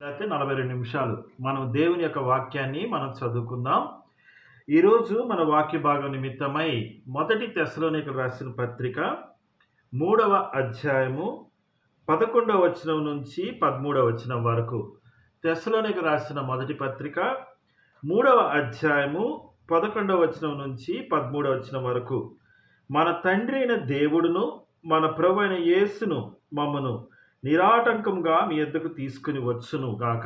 లేకపోతే 42 నిమిషాలు మనం దేవుని యొక్క వాక్యాన్ని మనం చదువుకుందాం. ఈరోజు మన వాక్య భాగం నిమిత్తమై మొదటి తెస్సలోనికయులకు రాసిన పత్రిక 3వ అధ్యాయము 11వ వచనం నుంచి 13వ వచనం వరకు. తెస్సలోనికయులకు రాసిన మొదటి పత్రిక 3వ అధ్యాయము 11వ వచనం నుంచి 13వ వచనం వరకు. మన తండ్రి అయిన దేవుడును మన ప్రభువైన యేసును మమ్మను నిరాటంకంగా మీ యొద్దకు తీసుకుని వచ్చును గాక.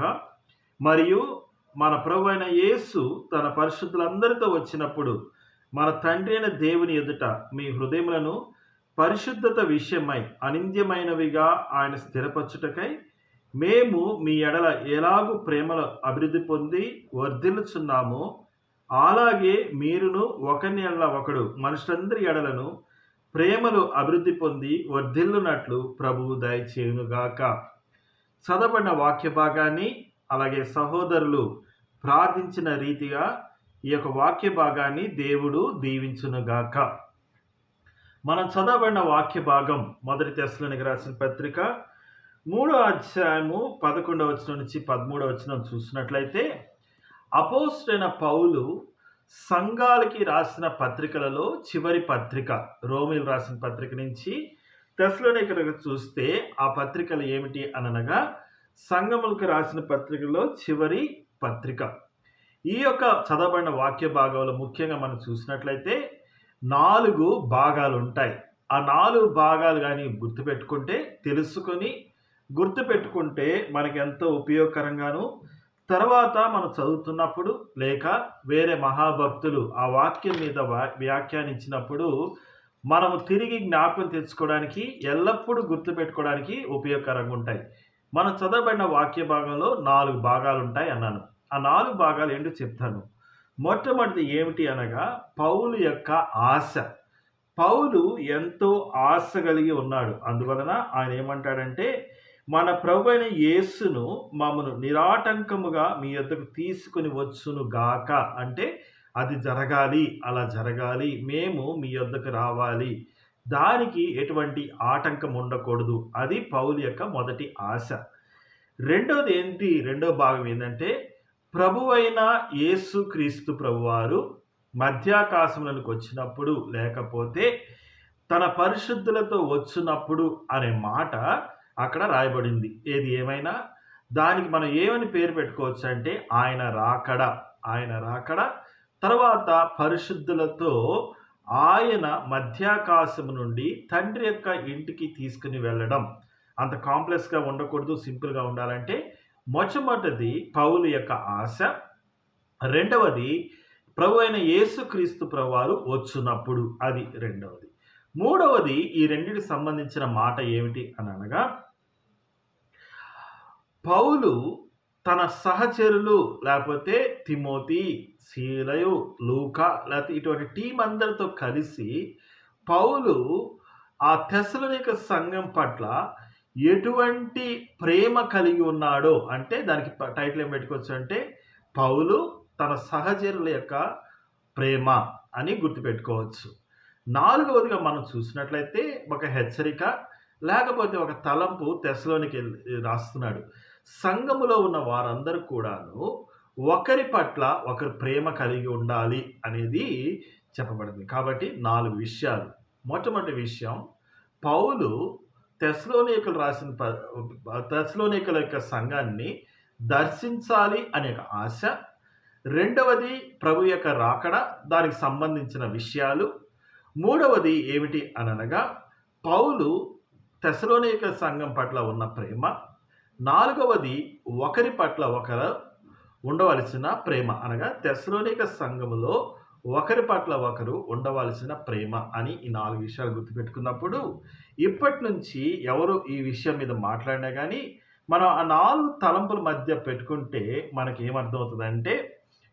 మరియు మన ప్రభువైన యేసు తన పరిశుద్ధులందరితో వచ్చినప్పుడు మన తండ్రి అయిన దేవుని ఎదుట మీ హృదయములను పరిశుద్ధత విషయమై అనింద్యమైనవిగా ఆయన స్థిరపరచుటకై మేము మీ ఎడల ఎలాగూ ప్రేమలో అభివృద్ధి పొంది వర్ధిల్లుచున్నామో అలాగే మీరును ఒకని ఎడల ఒకడు మనుషులందరి ఎడలను ప్రేమలో అభివృద్ధి పొంది వర్ధిల్లునట్లు ప్రభువు దయచేయునుగాక. చదవబడిన వాక్య భాగాన్ని అలాగే సహోదరులు ప్రార్థించిన రీతిగా ఈ యొక్క వాక్య భాగాన్ని దేవుడు దీవించునుగాక. మనం చదవబడిన వాక్య భాగం మొదటి తెస్సలోనికయులకు రాసిన పత్రిక 3వ అధ్యాయము 11వ వచనం నుంచి 13వ వచనం చూసినట్లయితే, అపోస్తలుడైన పౌలు సంఘాలకి రాసిన పత్రికలలో చివరి పత్రిక రోమీయులకు రాసిన పత్రిక నుంచి తెస్సలోనికయులకు చూస్తే ఆ పత్రికలు ఏమిటి అనగా సంఘములకు రాసిన పత్రికలో చివరి పత్రిక. ఈ యొక్క చదవబడిన వాక్య భాగంలో ముఖ్యంగా మనం చూసినట్లయితే 4 భాగాలు ఉంటాయి. ఆ 4 భాగాలు కానీ గుర్తుపెట్టుకుంటే తెలుసుకొని గుర్తుపెట్టుకుంటే మనకి ఎంతో ఉపయోగకరంగాను తర్వాత మనం చదువుతున్నప్పుడు లేక వేరే మహాభక్తులు ఆ వాక్యం మీద వ్యాఖ్యానించినప్పుడు మనము తిరిగి జ్ఞాపకం తెచ్చుకోవడానికి ఎల్లప్పుడూ గుర్తుపెట్టుకోవడానికి ఉపయోగకరంగా ఉంటాయి. మనం చదవబడిన వాక్య భాగంలో 4 భాగాలు ఉంటాయి అన్నాను. ఆ 4 భాగాలు ఏంటో చెప్తాను. మొట్టమొదటిది ఏమిటి అనగా పౌలు యొక్క ఆశ. పౌలు ఎంతో ఆశ కలిగి ఉన్నాడు. అందువలన ఆయన ఏమంటాడంటే, మన ప్రభువైన యేసును మమ్మను నిరాటంకముగా మీ యొద్దకు తీసుకుని వచ్చును గాక. అంటే అది జరగాలి, అలా జరగాలి, మేము మీ యొద్దకు రావాలి, దానికి ఎటువంటి ఆటంకం ఉండకూడదు. అది పౌలు యొక్క మొదటి ఆశ. రెండోది ఏంటి? రెండో భాగం ఏంటంటే, ప్రభువైన యేసు క్రీస్తు ప్రభువారు మధ్యాకాశములకు వచ్చినప్పుడు లేకపోతే తన పరిశుద్ధులతో వచ్చినప్పుడు అనే మాట అక్కడ రాయబడింది. ఏది ఏమైనా దానికి మనం ఏమని పేరు పెట్టుకోవచ్చు అంటే ఆయన రాకడ. ఆయన రాకడ తర్వాత పరిశుద్ధులతో ఆయన మధ్యాకాశము నుండి తండ్రి యొక్క ఇంటికి తీసుకుని వెళ్ళడం. అంత కాంప్లెక్స్గా ఉండకూడదు, సింపుల్గా ఉండాలంటే మొట్టమొదటిది పౌలు యొక్క ఆశ. రెండవది ప్రభువైన యేసుక్రీస్తు ప్రభువారు వచ్చునప్పుడు, అది రెండవది. మూడవది ఈ రెండింటికి సంబంధించిన మాట ఏమిటి అనగా, పౌలు తన సహచరులు లేకపోతే తిమోతి, సీలయు, లూకా లేకపోతే ఇటువంటి టీం అందరితో కలిసి పౌలు ఆ తెస్సలోనిక సంఘం పట్ల ఎటువంటి ప్రేమ కలిగి ఉన్నాడో, అంటే దానికి టైటిల్ ఏం పెట్టుకోవచ్చు అంటే పౌలు తన సహచరుల యొక్క ప్రేమ అని గుర్తుపెట్టుకోవచ్చు. నాలుగవదిగా మనం చూసినట్లయితే ఒక హెచ్చరిక లేకపోతే ఒక తలంపు తెస్సలోనికి రాస్తున్నాడు. సంఘములో ఉన్న వారందరూ కూడాను ఒకరి పట్ల ఒకరు ప్రేమ కలిగి ఉండాలి అనేది చెప్పబడింది. కాబట్టి 4 విషయాలు. మొట్టమొదటి విషయం, పౌలు తెస్సలోనికయులకు రాసిన తెస్సలోనికయుల యొక్క సంఘాన్ని దర్శించాలి అనే ఆశ. రెండవది ప్రభు యొక్క రాకడ, దానికి సంబంధించిన విషయాలు. మూడవది ఏమిటి అనగా పౌలు తెస్సలోనిక సంఘం పట్ల ఉన్న ప్రేమ. నాలుగవది ఒకరి పట్ల ఒకరు ఉండవలసిన ప్రేమ, అనగా తెస్సలోనిక సంఘములో ఒకరి పట్ల ఒకరు ఉండవలసిన ప్రేమ అని ఈ 4 విషయాలు గుర్తుపెట్టుకున్నప్పుడు ఇప్పటి నుంచి ఎవరు ఈ విషయం మీద మాట్లాడినా కానీ మనం ఆ 4 తలంపుల మధ్య పెట్టుకుంటే మనకి ఏమర్థమవుతుందంటే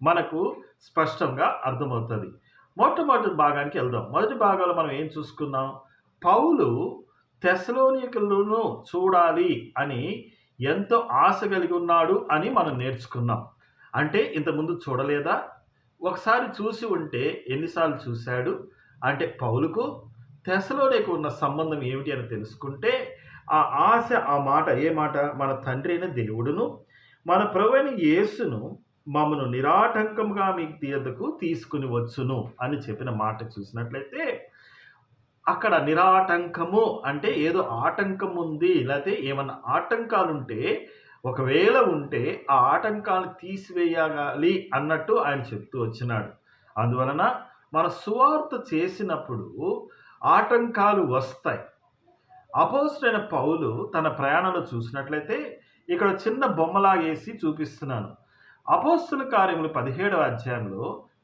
మనకు స్పష్టంగా అర్థమవుతుంది. మొట్టమొదటి భాగానికి వెళ్దాం. మొదటి భాగంలో మనం ఏం చూసుకున్నాం? పౌలు తెస్సలోనికలను చూడాలి అని ఎంతో ఆశ కలిగి ఉన్నాడు అని మనం నేర్చుకున్నాం. అంటే ఇంతకుముందు చూడలేదా? ఒకసారి చూసి ఉంటే ఎన్నిసార్లు చూశాడు అంటే పౌలుకు తెస్సలోనిక ఉన్న సంబంధం ఏమిటి అని తెలుసుకుంటే ఆ ఆశ, ఆ మాట, ఏ మాట? మన తండ్రి అయిన దేవుడును మన ప్రభువైన యేసును మమ్మను నిరాటంకముగా మీ యొద్దకు తీసుకుని వచ్చును అని చెప్పిన మాట చూసినట్లయితే, అక్కడ నిరాటంకము అంటే ఏదో ఆటంకం ఉంది, లేకపోతే ఏమన్నా ఆటంకాలుంటే, ఒకవేళ ఉంటే ఆ ఆటంకాలను తీసివేయాలి అన్నట్టు ఆయన చెప్తూ వచ్చినాడు. అందువలన మన సువార్త చేసినప్పుడు ఆటంకాలు వస్తాయి. అపోస్తలుడైన పౌలు తన ప్రయాణంలో చూసినట్లయితే ఇక్కడ చిన్న బొమ్మలాగేసి చూపిస్తున్నాను. అపోస్తల కార్యములు 17వ అధ్యాయంలో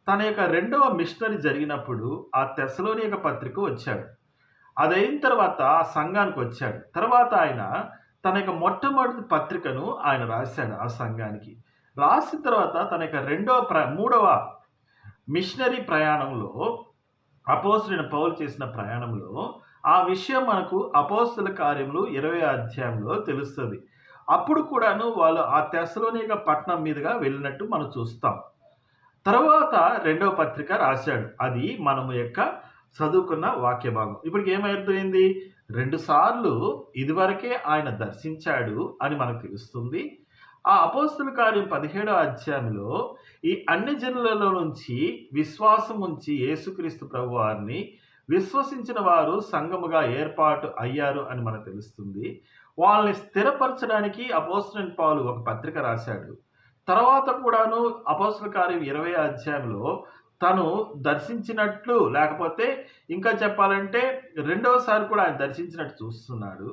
తన యొక్క రెండవ మిషనరీ జరిగినప్పుడు ఆ తెస్సలోనిక పత్రిక వచ్చాడు. అదైన తర్వాత ఆ సంఘానికి వచ్చాడు. తర్వాత ఆయన తన యొక్క మొట్టమొదటి పత్రికను ఆయన రాశాడు ఆ సంఘానికి. రాసిన తర్వాత తన యొక్క మూడవ మిషనరీ ప్రయాణంలో, అపోస్తలుడైన పౌలు చేసిన ప్రయాణంలో ఆ విషయం మనకు అపోస్తల కార్యములు 20వ అధ్యాయంలో తెలుస్తుంది. అప్పుడు కూడాను వాళ్ళు ఆ తెస్సలోనిక పట్టణం మీదుగా వెళ్ళినట్టు మనం చూస్తాం. తర్వాత రెండవ పత్రిక రాశాడు. అది మనము యొక్క చదువుకున్న వాక్య భాగం. ఇప్పటికి ఏమైపోయింది? 2 సార్లు ఇదివరకే ఆయన దర్శించాడు అని మనకు తెలుస్తుంది. ఆ అపోస్తల కార్యం 17వ అధ్యాయంలో ఈ అన్ని జనులలో నుంచి విశ్వాసం ఉంచి యేసుక్రీస్తు ప్రభువారిని విశ్వసించిన వారు సంఘముగా ఏర్పాటు అయ్యారు అని మనకు తెలుస్తుంది. వాళ్ళని స్థిరపరచడానికి అపోస్తలుడైన పౌలు ఒక పత్రిక రాశాడు. తర్వాత కూడాను అపోస్తల కార్యం 20వ అధ్యాయంలో తను దర్శించినట్లు, లేకపోతే ఇంకా చెప్పాలంటే రెండవసారి కూడా ఆయన దర్శించినట్టు చూస్తున్నాడు.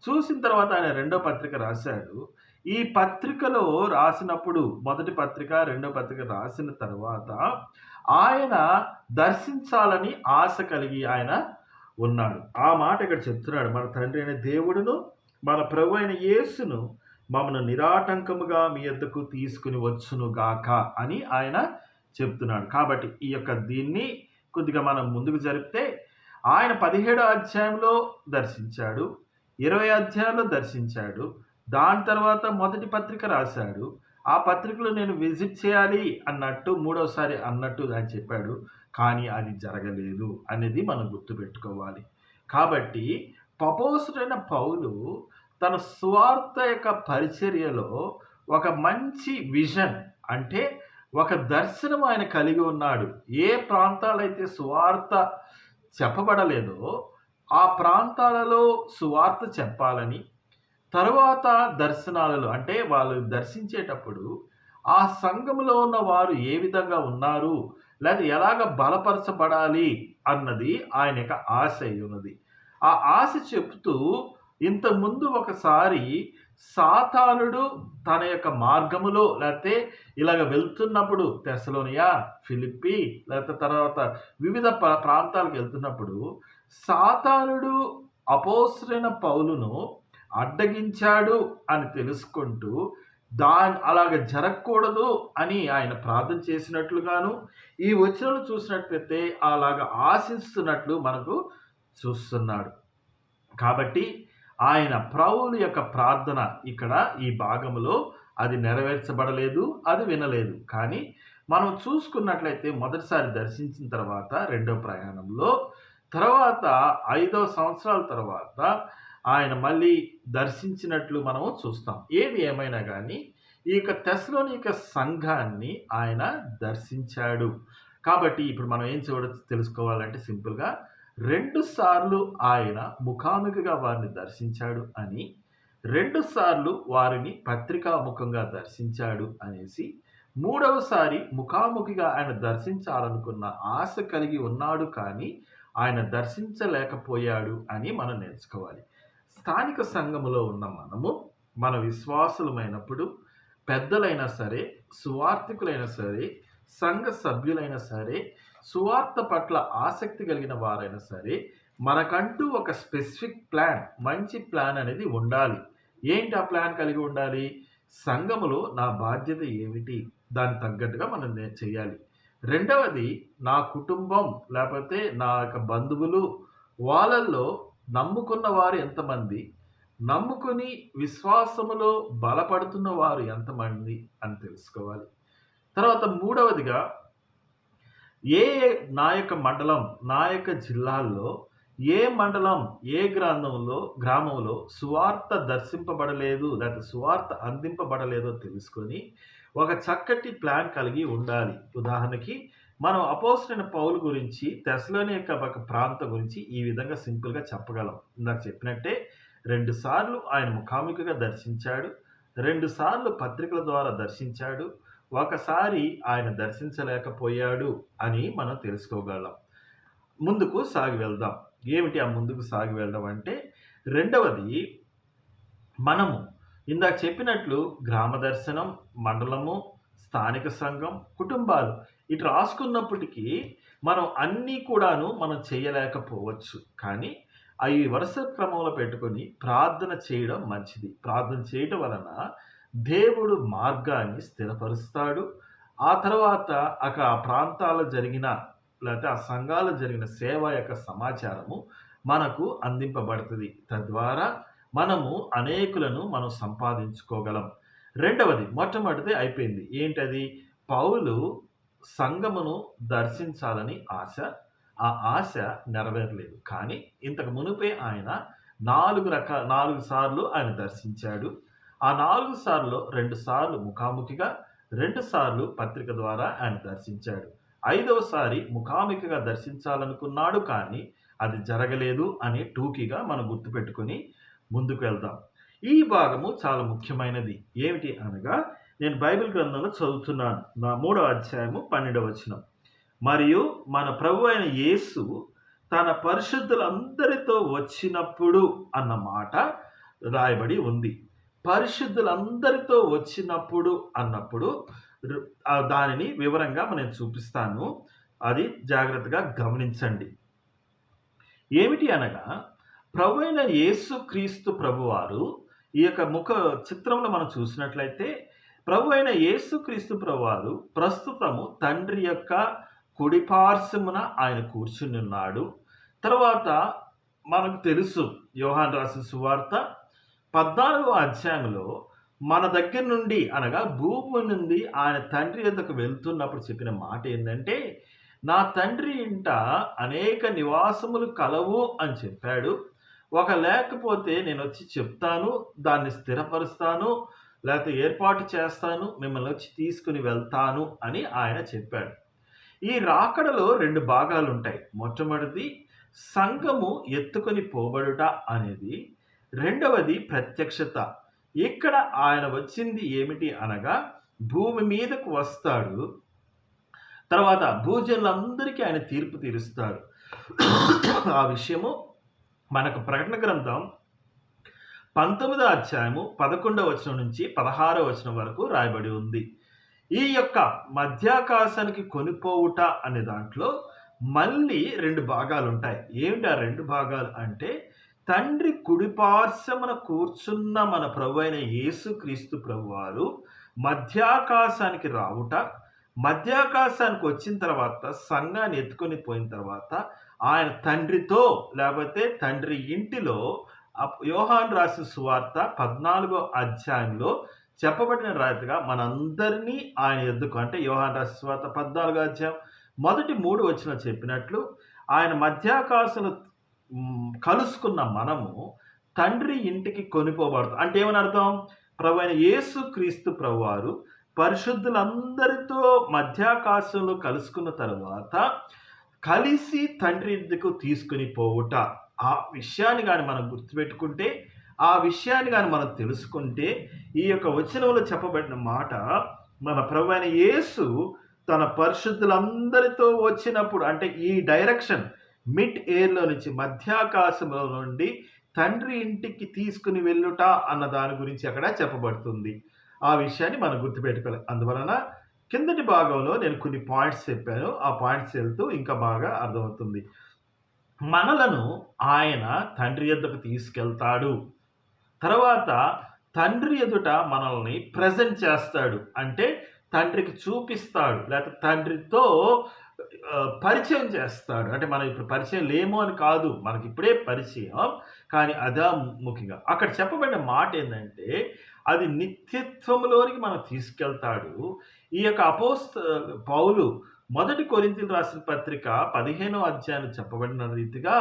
చూసిన తర్వాత ఆయన రెండో పత్రిక రాశాడు. ఈ పత్రికలో రాసినప్పుడు మొదటి పత్రిక, రెండో పత్రిక రాసిన తర్వాత ఆయన దర్శించాలని ఆశ కలిగి ఆయన ఉన్నాడు. ఆ మాట ఇక్కడ చెప్తున్నాడు. మన తండ్రి అయిన దేవుడును మన ప్రభు అయిన యేసును మమ్మను నిరాటంకముగా మీ యొద్దకు తీసుకుని వచ్చును గాక అని ఆయన చెప్తున్నాడు. కాబట్టి ఈ యొక్క దీన్ని కొద్దిగా మనం ముందుకు జరిపితే, ఆయన 17వ అధ్యాయంలో దర్శించాడు, 20వ అధ్యాయంలో దర్శించాడు, దాని తర్వాత మొదటి పత్రిక రాశాడు. ఆ పత్రికలో నేను విజిట్ చేయాలి అన్నట్టు మూడోసారి అన్నట్టు ఆయన చెప్పాడు. కానీ అది జరగలేదు అనేది మనం గుర్తుపెట్టుకోవాలి. కాబట్టి అపోస్తలుడైన పౌలు తన సువార్త యొక్క పరిచర్యలో ఒక మంచి విజన్, అంటే ఒక దర్శనం ఆయన కలిగి ఉన్నాడు. ఏ ప్రాంతాలైతే సువార్త చెప్పబడలేదో ఆ ప్రాంతాలలో సువార్త చెప్పాలని, తరువాత దర్శనాలలో అంటే వాళ్ళు దర్శించేటప్పుడు ఆ సంఘములో ఉన్న వారు ఏ విధంగా ఉన్నారు, లేదా ఎలాగ బలపరచబడాలి అన్నది ఆయన యొక్క ఆశ ఉన్నది. ఆ ఆశ చెప్తూ ఇంతకుముందు ఒకసారి సాతానుడు తన యొక్క మార్గములో, లేకపోతే ఇలాగ వెళ్తున్నప్పుడు తెస్సలోనియ, ఫిలిప్పి, లేకపోతే తర్వాత వివిధ ప్రాంతాలకు వెళ్తున్నప్పుడు సాతానుడు అపోస్తలుడైన పౌలును అడ్డగించాడు అని తెలుసుకుంటూ అలాగ జరగకూడదు అని ఆయన ప్రార్థన చేసినట్లుగాను ఈ వచనాలు చూసినట్లయితే అలాగ ఆశిస్తున్నట్లు మనకు చూస్తున్నాడు. కాబట్టి ఆయన ప్రభువుల యొక్క ప్రార్థన ఇక్కడ ఈ భాగంలో అది నెరవేర్చబడలేదు, అది వినలేదు. కానీ మనం చూసుకున్నట్లయితే మొదటిసారి దర్శించిన తర్వాత రెండో ప్రయాణంలో, తర్వాత 5వ సంవత్సరాల తర్వాత ఆయన మళ్ళీ దర్శించినట్లు మనము చూస్తాం. ఏది ఏమైనా కానీ ఈ యొక్క తెస్సలోనిక సంఘాన్ని ఆయన దర్శించాడు. కాబట్టి ఇప్పుడు మనం ఏం తెలుసుకోవాలంటే సింపుల్గా 2 సార్లు ఆయన ముఖాముఖిగా వారిని దర్శించాడు అని, 2 సార్లు వారిని పత్రికాముఖంగా దర్శించాడు అనేసి, 3వసారి ముఖాముఖిగా ఆయన దర్శించాలనుకున్న ఆశ కలిగి ఉన్నాడు, కానీ ఆయన దర్శించలేకపోయాడు అని మనం నేర్చుకోవాలి. స్థానిక సంఘములో ఉన్న మనము, మన విశ్వాసులమైనప్పుడు పెద్దలైనా సరే, సువార్థికులైనా సరే, సంఘ సభ్యులైనా సరే, సువార్త పట్ల ఆసక్తి కలిగిన వారైనా సరే, మనకంటూ ఒక స్పెసిఫిక్ ప్లాన్, మంచి ప్లాన్ అనేది ఉండాలి. ఏంటి ఆ ప్లాన్ కలిగి ఉండాలి? సంఘములో నా బాధ్యత ఏమిటి, దానికి తగ్గట్టుగా మనం చేయాలి. రెండవది, నా కుటుంబం లేకపోతే నా యొక్క బంధువులు, వాళ్ళల్లో నమ్ముకున్న వారు ఎంతమంది, నమ్ముకుని విశ్వాసములో బలపడుతున్న వారు ఎంతమంది అని తెలుసుకోవాలి. తర్వాత మూడవదిగా, నా యొక్క మండలం, నా యొక్క జిల్లాల్లో ఏ మండలం, ఏ గ్రామంలో సువార్త దర్శింపబడలేదు, లేకపోతే సువార్త అందింపబడలేదో తెలుసుకొని, ఒక చక్కటి ప్లాన్ కలిగి ఉండాలి. ఉదాహరణకి మనం అపోస్తలుడైన పౌలు గురించి తెస్సలోనిక ఒక ప్రాంతం గురించి ఈ విధంగా సింపుల్‌గా చెప్పగలం. ఇందాక చెప్పినట్టే 2 సార్లు ఆయన ముఖాముఖిగా దర్శించాడు. 2 సార్లు పత్రికల ద్వారా దర్శించాడు. ఒకసారి ఆయన దర్శించలేకపోయాడు అని మనం తెలుసుకోగలం. ముందుకు సాగి వెళ్దాం. ఏమిటి ఆ ముందుకు సాగి వెళ్ళడం అంటే, రెండవది మనము ఇందాక చెప్పినట్లు గ్రామ దర్శనం, మండలము, స్థానిక సంఘం, కుటుంబాలు ఇటు రాసుకున్నప్పటికీ మనం అన్నీ కూడాను మనం చేయలేకపోవచ్చు. కానీ అవి వరుస క్రమంలో పెట్టుకొని ప్రార్థన చేయడం మంచిది. ప్రార్థన చేయటం వలన దేవుడు మార్గాన్ని స్థిరపరుస్తాడు. ఆ తర్వాత అక్కడ ఆ ప్రాంతాల్లో జరిగిన లేకపోతే ఆ సంఘాల్లో జరిగిన సేవ యొక్క సమాచారము మనకు అందింపబడుతుంది. తద్వారా మనము అనేకులను మనం సంపాదించుకోగలం. రెండవది మొట్టమొదటిది అయిపోయింది. ఏంటది? పౌలు సంఘమును దర్శించాలని ఆశ. ఆ ఆశ నెరవేరలేదు. కానీ ఇంతకు మునుపే ఆయన 4 సార్లు ఆయన దర్శించాడు. ఆ 4 సార్లులో 2 సార్లు ముఖాముఖిగా, 2 సార్లు పత్రిక ద్వారా ఆయన దర్శించాడు. 5వసారి ముఖాముఖిగా దర్శించాలనుకున్నాడు, కానీ అది జరగలేదు అని టూకీగా మనం గుర్తుపెట్టుకొని ముందుకు వెళ్దాం. ఈ భాగము చాలా ముఖ్యమైనది. ఏమిటి అనగా, నేను బైబిల్ గ్రంథంలో చదువుతున్నాను. 3వ అధ్యాయము 12వ వచనం. మరియు మన ప్రభు అయిన యేసు తన పరిశుద్ధులందరితో వచ్చినప్పుడు అన్న మాట రాయబడి ఉంది. పరిశుద్ధులందరితో వచ్చినప్పుడు అన్నప్పుడు దానిని వివరంగా నేను చూపిస్తాను. అది జాగ్రత్తగా గమనించండి. ఏమిటి అనగా, ప్రభువైన యేసుక్రీస్తు ప్రభువారు ఈ యొక్క ముఖ చిత్రంలో మనం చూసినట్లయితే, ప్రభువైన యేసుక్రీస్తు ప్రభువారు ప్రస్తుతము తండ్రి యొక్క కుడి పార్శ్వమున ఆయన కూర్చుని ఉన్నాడు. తర్వాత మనకు తెలుసు, యోహాను రాసిన సువార్త 14వ అధ్యాయంలో మన దగ్గర నుండి అనగా భూమి నుండి ఆయన తండ్రి యొద్దకు వెళ్తున్నప్పుడు చెప్పిన మాట ఏంటంటే, నా తండ్రి ఇంట అనేక నివాసములు కలవు అని చెప్పాడు. లేకపోతే నేను వచ్చి చెప్తాను, దాన్ని స్థిరపరుస్తాను, లేకపోతే ఏర్పాటు చేస్తాను, మిమ్మల్ని వచ్చి తీసుకుని వెళ్తాను అని ఆయన చెప్పాడు. ఈ రాకడలో 2 భాగాలు ఉంటాయి. మొట్టమొదటిది సంఘము ఎత్తుకొని పోబడుట అనేది, రెండవది ప్రత్యక్షత. ఇక్కడ ఆయన వచ్చింది ఏమిటి అనగా, భూమి మీదకు వస్తాడు. తర్వాత భూజనులందరికీ ఆయన తీర్పు తీరుస్తాడు. ఆ విషయము మనకు ప్రకటన గ్రంథం 19వ అధ్యాయము 11వ వచనం నుంచి 16వ వచనం వరకు రాయబడి ఉంది. ఈ యొక్క మధ్యాకాశానికి కొనిపోవుట అనే దాంట్లో మళ్ళీ 2 భాగాలు ఉంటాయి. ఏమిటి ఆ 2 భాగాలు అంటే, తండ్రి కుడిపార్శ్వమున కూర్చున్న మన ప్రభు అయిన యేసుక్రీస్తు ప్రభువారు మధ్యాకాశానికి రావుట, మధ్యాకాశానికి వచ్చిన తర్వాత సంఘాన్ని ఎత్తుకొని పోయిన తర్వాత ఆయన తండ్రితో లేకపోతే తండ్రి ఇంటిలో యోహాను రాసిన సువార్త 14వ అధ్యాయంలో చెప్పబడిన రీతిగా మనందరినీ ఆయన యొద్దకు, అంటే యోహాను రాసిన సువార్త 14వ అధ్యాయం మొదటి 3 వచనం చెప్పినట్లు, ఆయన మధ్యాకాశంలో కలుసుకున్న మనము తండ్రి ఇంటికి కొనిపోబడతాం. అంటే ఏమని అర్థం? ప్రభు అయిన యేసుక్రీస్తు ప్రభువారు పరిశుద్ధులందరితో మధ్యాకాశంలో కలుసుకున్న తర్వాత కలిసి తండ్రి ఇంటికి తీసుకుని పోవుట. ఆ విషయాన్ని కానీ మనం గుర్తుపెట్టుకుంటే, ఆ విషయాన్ని కానీ మనం తెలుసుకుంటే, ఈ యొక్క వచనంలో చెప్పబడిన మాట, మన ప్రభు అయిన యేసు తన పరిశుద్ధులందరితో వచ్చినప్పుడు, అంటే ఈ డైరెక్షన్ మిడ్ ఎయిర్లో నుంచి మధ్యాకాశంలో నుండి తండ్రి ఇంటికి తీసుకుని వెళ్ళుట అన్న దాని గురించి అక్కడ చెప్పబడుతుంది. ఆ విషయాన్ని మనం గుర్తుపెట్టుకోవాలి. అందువలన కిందటి భాగంలో నేను కొన్ని పాయింట్స్ చెప్పాను. ఆ పాయింట్స్ వెళ్తూ ఇంకా బాగా అర్థమవుతుంది. మనలను ఆయన తండ్రి యొద్దకు తీసుకెళ్తాడు. తర్వాత తండ్రి ఎదుట మనల్ని ప్రెజెంట్ చేస్తాడు. అంటే తండ్రికి చూపిస్తాడు, లేకపోతే తండ్రితో పరిచయం చేస్తాడు. అంటే మనం ఇప్పుడు పరిచయం లేము అని కాదు, మనకి ఇప్పుడే పరిచయం. కానీ అదా ముఖ్యంగా అక్కడ చెప్పబడిన మాట ఏంటంటే, అది నిత్యత్వంలోనికి మనం తీసుకెళ్తాడు. ఈ యొక్క పౌలు 1 కొరింథీయులకు రాసిన పత్రిక 15వ అధ్యాయం చెప్పబడిన రీతిగా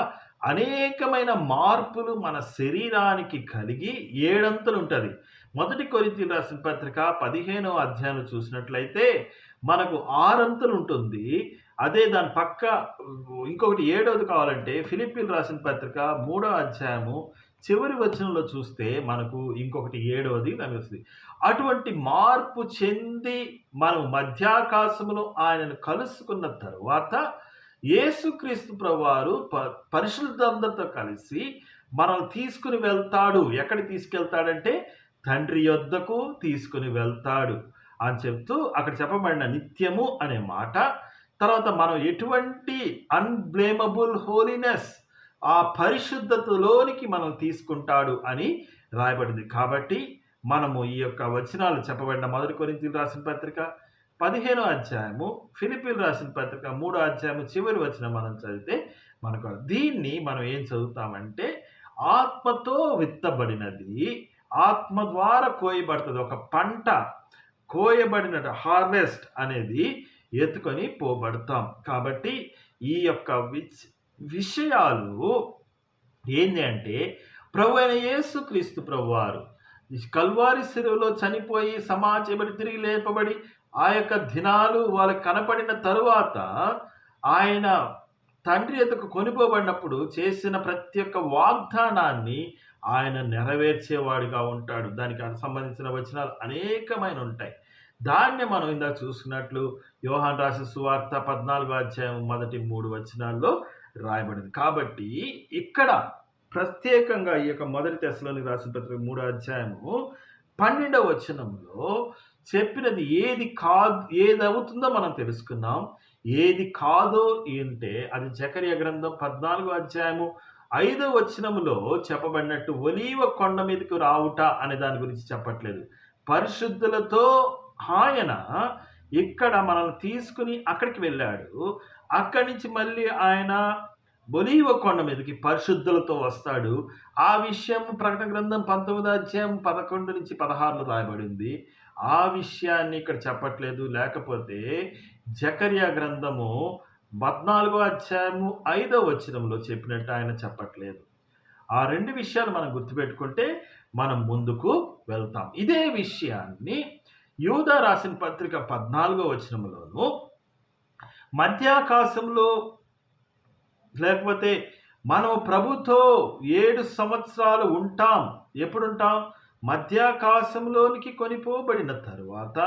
అనేకమైన మార్పులు మన శరీరానికి కలిగి 7 అంతలు ఉంటుంది. మొదటి కొరింథీయులకు రాసిన పత్రిక 15వ అధ్యాయం చూసినట్లయితే మనకు 6 అంతలు ఉంటుంది. అదే దాని పక్క ఇంకొకటి 7వది కావాలంటే ఫిలిప్పీయులకు రాసిన పత్రిక 3వ అధ్యాయము చివరి వచనంలో చూస్తే మనకు ఇంకొకటి 7వది కనిపిస్తుంది. అటువంటి మార్పు చెంది మనం మధ్యాకాశములో ఆయనను కలుసుకున్న తరువాత యేసుక్రీస్తు ప్రభువారు పరిశుద్ధులందరితో కలిసి మనల్ని తీసుకుని వెళ్తాడు. ఎక్కడికి తీసుకెళ్తాడంటే తండ్రి యొద్దకు తీసుకుని వెళ్తాడు అని చెప్తూ అక్కడ చెప్పబడిన నిత్యము అనే మాట, తర్వాత మనం ఎటువంటి అన్బ్లేమబుల్ హోలీనెస్, ఆ పరిశుద్ధతలోనికి మనం తీసుకుంటాడు అని రాయబడింది. కాబట్టి మనము ఈ యొక్క వచనాలు చెప్పబడిన మొదటి కొరింథీయులకు రాసిన పత్రిక 15వ అధ్యాయము, ఫిలిప్పీయులకు రాసిన పత్రిక 3వ అధ్యాయము చివరి వచనం మనం చదివితే మనకు దీన్ని మనం ఏం చదువుతామంటే ఆత్మతో విత్తబడినది ఆత్మ ద్వారా కోయబడుతుంది. ఒక పంట కోయబడినట్టు హార్వెస్ట్ అనేది ఎత్తుకొని పోబడతాం. కాబట్టి ఈ యొక్క విషయాలు ఏంటి అంటే ప్రభు అయిన యేసుక్రీస్తు ప్రభువారు కల్వారి శిలువలో చనిపోయి సమాజబడి తిరిగి లేపబడి ఆ యొక్క దినాలు వాళ్ళకి కనపడిన తరువాత ఆయన తండ్రి ఎదుకు కొనిపోబడినప్పుడు చేసిన ప్రతి ఒక్క వాగ్దానాన్ని ఆయన నెరవేర్చేవాడిగా ఉంటాడు. దానికి సంబంధించిన వచనాలు అనేకమైన ఉంటాయి. దాన్ని మనం ఇందాక చూసుకున్నట్లు యోహాను రాసిన సువార్త 14వ అధ్యాయం మొదటి 3 వచనాల్లో రాయబడింది. కాబట్టి ఇక్కడ ప్రత్యేకంగా ఈ యొక్క మొదటి తెస్సలోనికీయులకు రాసిన పత్రిక 3వ అధ్యాయము 12వ వచనంలో చెప్పినది ఏది అవుతుందో మనం తెలుసుకున్నాం. ఏది కాదో అంటే అది జకర్యా గ్రంథం 14వ అధ్యాయము 5వ వచనములో చెప్పబడినట్టు ఒలీవ కొండ మీదకు రావుట అనే దాని గురించి చెప్పట్లేదు. పరిశుద్ధులతో ఆయన ఇక్కడ మనల్ని తీసుకుని అక్కడికి వెళ్ళాడు. అక్కడి నుంచి మళ్ళీ ఆయన ఒలీవ కొండ మీదకి పరిశుద్ధులతో వస్తాడు. ఆ విషయం ప్రకటన గ్రంథం 19వ అధ్యాయం 11 నుంచి 16లో రాయబడింది. ఆ విషయాన్ని ఇక్కడ చెప్పట్లేదు. లేకపోతే జకర్యా గ్రంథము 14వ అధ్యాయము 5వ వచనంలో చెప్పినట్టు ఆయన చెప్పట్లేదు. ఆ 2 విషయాలు మనం గుర్తుపెట్టుకుంటే మనం ముందుకు వెళ్తాం. ఇదే విషయాన్ని యూదా రాసిన పత్రిక 14వ వచనంలోను మధ్యాకాశంలో లేకపోతే మనం ప్రభుతో 7 సంవత్సరాలు ఉంటాం. ఎప్పుడుంటాం? మధ్యాకాశంలోనికి కొనిపోబడిన తరువాత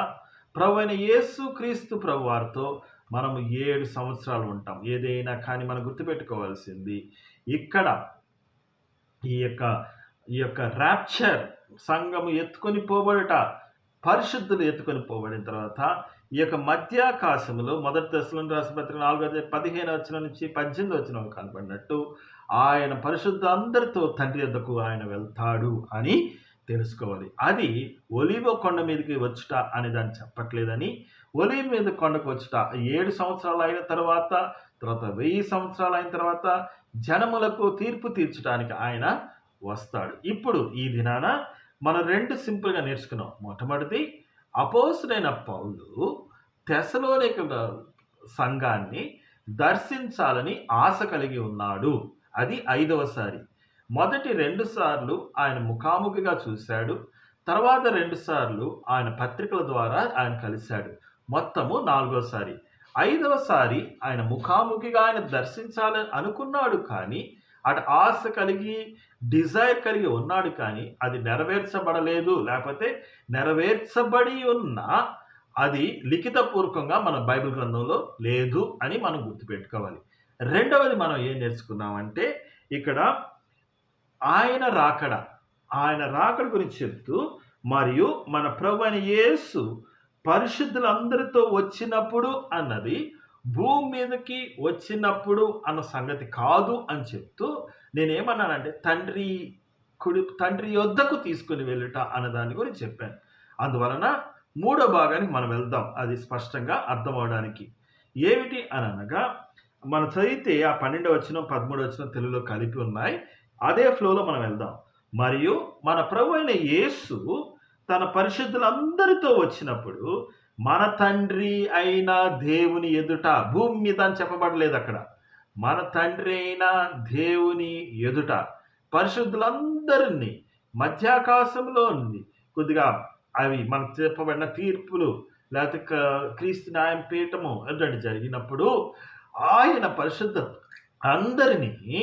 ప్రభు అయిన యేసుక్రీస్తు ప్రభువారితో మనము 7 సంవత్సరాలు ఉంటాం. ఏదైనా కానీ మనం గుర్తుపెట్టుకోవాల్సింది ఇక్కడ ఈ యొక్క ర్యాప్చర్, సంఘము ఎత్తుకొని పోబడుట, పరిశుద్ధులు ఎత్తుకొని పోబడిన తర్వాత ఈ యొక్క మధ్యాకాశంలో మొదటి తెస్సలోనికీయులకు రాసిన పత్రిక 4వ అధ్యాయం 15వ వచనం నుంచి 18వ వచనం కనపడినట్టు ఆయన పరిశుద్ధులందరితో తండ్రి యొద్దకు ఆయన వెళ్తాడు అని తెలుసుకోవాలి. అది ఒలీవ కొండ మీదకి వచ్చుట అనే దాన్ని చెప్పట్లేదని, ఒలీవ మీద కొండకు వచ్చుట 7 సంవత్సరాలు అయిన తర్వాత 1000 సంవత్సరాలు అయిన తర్వాత జనములకు తీర్పు తీర్చడానికి ఆయన వస్తాడు. ఇప్పుడు ఈ దినాన మనం 2 సింపుల్గా నేర్చుకున్నాం. మొట్టమొదటిది, అపోస్తలుడైన పౌలు తెస్సలోనికల సంఘాన్ని దర్శించాలని ఆశ కలిగి ఉన్నాడు. అది 5వసారి. మొదటి 2 సార్లు ఆయన ముఖాముఖిగా చూశాడు. తర్వాత 2 సార్లు ఆయన పత్రికల ద్వారా ఆయన కలిశాడు. మొత్తము 4వసారి. 5వసారి ఆయన ముఖాముఖిగా ఆయన దర్శించాలని అనుకున్నాడు, కానీ అటు ఆశ కలిగి డిజైర్ కలిగి ఉన్నాడు, కానీ అది నెరవేర్చబడలేదు. లేకపోతే నెరవేర్చబడి ఉన్న అది లిఖితపూర్వకంగా మన బైబిల్ గ్రంథంలో లేదు అని మనం గుర్తుపెట్టుకోవాలి. రెండవది మనం ఏం నేర్చుకున్నామంటే ఇక్కడ ఆయన రాకడ గురించి చెప్తూ, మరియు మన ప్రభు అయిన యేసు పరిశుద్ధులందరితో వచ్చినప్పుడు అన్నది భూమి మీదకి వచ్చినప్పుడు అన్న సంగతి కాదు అని చెప్తూ, నేనేమన్నానంటే తండ్రి యొద్దకు తీసుకుని వెళ్ళుట అన్న దాని గురించి చెప్పాను. అందువలన 3వ భాగానికి మనం వెళ్దాం, అది స్పష్టంగా అర్థం అవడానికి. ఏమిటి అని అనగా, మనం చదివితే ఆ 12వ వచనం 13వ వచనం తెలుగులో కలిపి ఉన్నాయి. అదే ఫ్లోలో మనం వెళ్దాం. మరియు మన ప్రభు అయిన యేసు తన పరిశుద్ధులందరితో వచ్చినప్పుడు మన తండ్రి అయిన దేవుని ఎదుట, భూమి మీద అని చెప్పబడలేదు అక్కడ, మన తండ్రి అయిన దేవుని ఎదుట పరిశుద్ధులందరినీ మధ్యాకాశంలో ఉంది కొద్దిగా అవి మనకు చెప్పబడిన తీర్పులు లేకపోతే క్రీస్తు న్యాయం పీఠము అటువంటి జరిగినప్పుడు ఆయన పరిశుద్ధ అందరినీ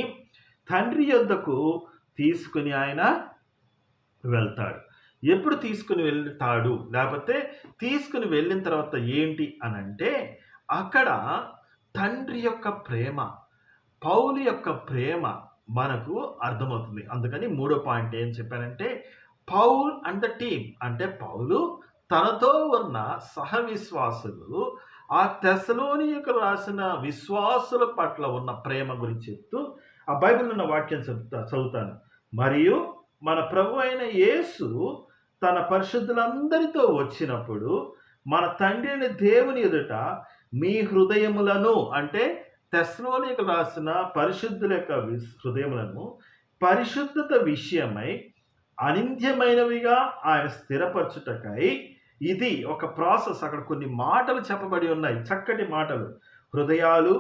తండ్రి యొద్దకు తీసుకుని ఆయన వెళ్తాడు. ఎప్పుడు తీసుకుని వెళ్తాడు లేకపోతే తీసుకుని వెళ్ళిన తర్వాత ఏంటి అని అంటే అక్కడ తండ్రి యొక్క ప్రేమ, పౌలు యొక్క ప్రేమ మనకు అర్థమవుతుంది. అందుకని మూడో పాయింట్ ఏం చెప్పానంటే పౌల్ అండ్ ద టీమ్ అంటే పౌలు తనతో ఉన్న సహవిశ్వాసులు ఆ తెస్సలోనికకు రాసిన విశ్వాసుల పట్ల ఉన్న ప్రేమ గురించి చెప్తూ ఆ బైబిల్ ఉన్న వాక్యం చదువుతాను. మరియు మన ప్రభు అయిన యేసు తన పరిశుద్ధులందరితో వచ్చినప్పుడు మన తండ్రిని దేవుని ఎదుట మీ హృదయములను అంటే తెస్సలోనికకు రాసిన పరిశుద్ధుల యొక్క హృదయములను పరిశుద్ధత విషయమై అనింద్యమైనవిగా ఆయన స్థిరపరచుటకై ఇది ఒక ప్రాసెస్. అక్కడ కొన్ని మాటలు చెప్పబడి ఉన్నాయి, చక్కటి మాటలు. హృదయాలు,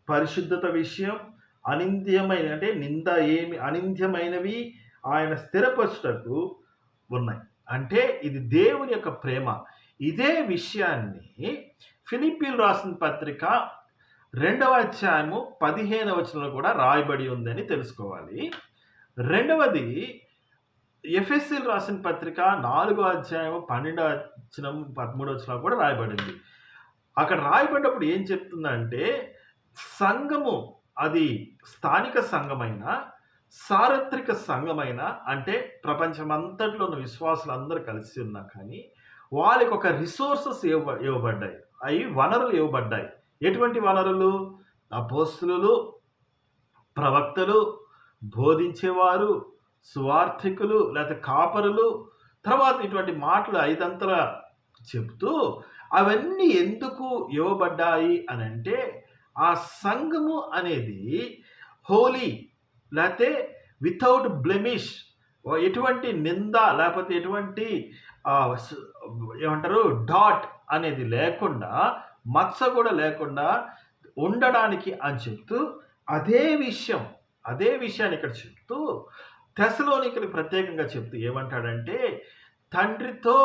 పరిశుద్ధత విషయం, అనింద్యమైన అంటే నింద ఏమి అనింద్యమైనవి ఆయన స్థిరపరచుటకు ఉన్నాయి. అంటే ఇది దేవుని యొక్క ప్రేమ. ఇదే విషయాన్ని ఫిలిప్పీలు రాసిన పత్రిక 2వ అధ్యాయము 15వ వచనంలో కూడా రాయబడి ఉందని తెలుసుకోవాలి. రెండవది ఎఫెసీయులు రాసిన పత్రిక 4వ అధ్యాయం 12వ వచనం 13వ వచనం కూడా రాయబడింది. అక్కడ రాయబడినప్పుడు ఏం చెప్తుందంటే సంఘము అది స్థానిక సంఘమైన సార్వత్రిక సంఘమైన అంటే ప్రపంచమంతట్లో ఉన్న విశ్వాసులు అందరూ కలిసి ఉన్నా కానీ వాళ్ళకి ఒక రిసోర్సెస్ ఇవ్వబడ్డాయి, అవి వనరులు ఇవ్వబడ్డాయి. ఎటువంటి వనరులు? అపోస్తలులు, ప్రవక్తలు, బోధించేవారు, సువార్థికులు లేకపోతే కాపరులు, తర్వాత ఇటువంటి మాటలు 5 అంతలా చెప్తూ అవన్నీ ఎందుకు ఇవ్వబడ్డాయి అని అంటే ఆ సంఘము అనేది హోలీ లేకపోతే వితౌట్ బ్లెమిష్, ఎటువంటి నింద లేకపోతే ఎటువంటి ఏమంటారు డాట్ అనేది లేకుండా, మచ్చ కూడా లేకుండా ఉండడానికి అని చెప్తూ అదే విషయాన్ని ఇక్కడ చెప్తూ తెస్సలోనికలకు ప్రత్యేకంగా చెప్తూ ఏమంటాడంటే తండ్రితో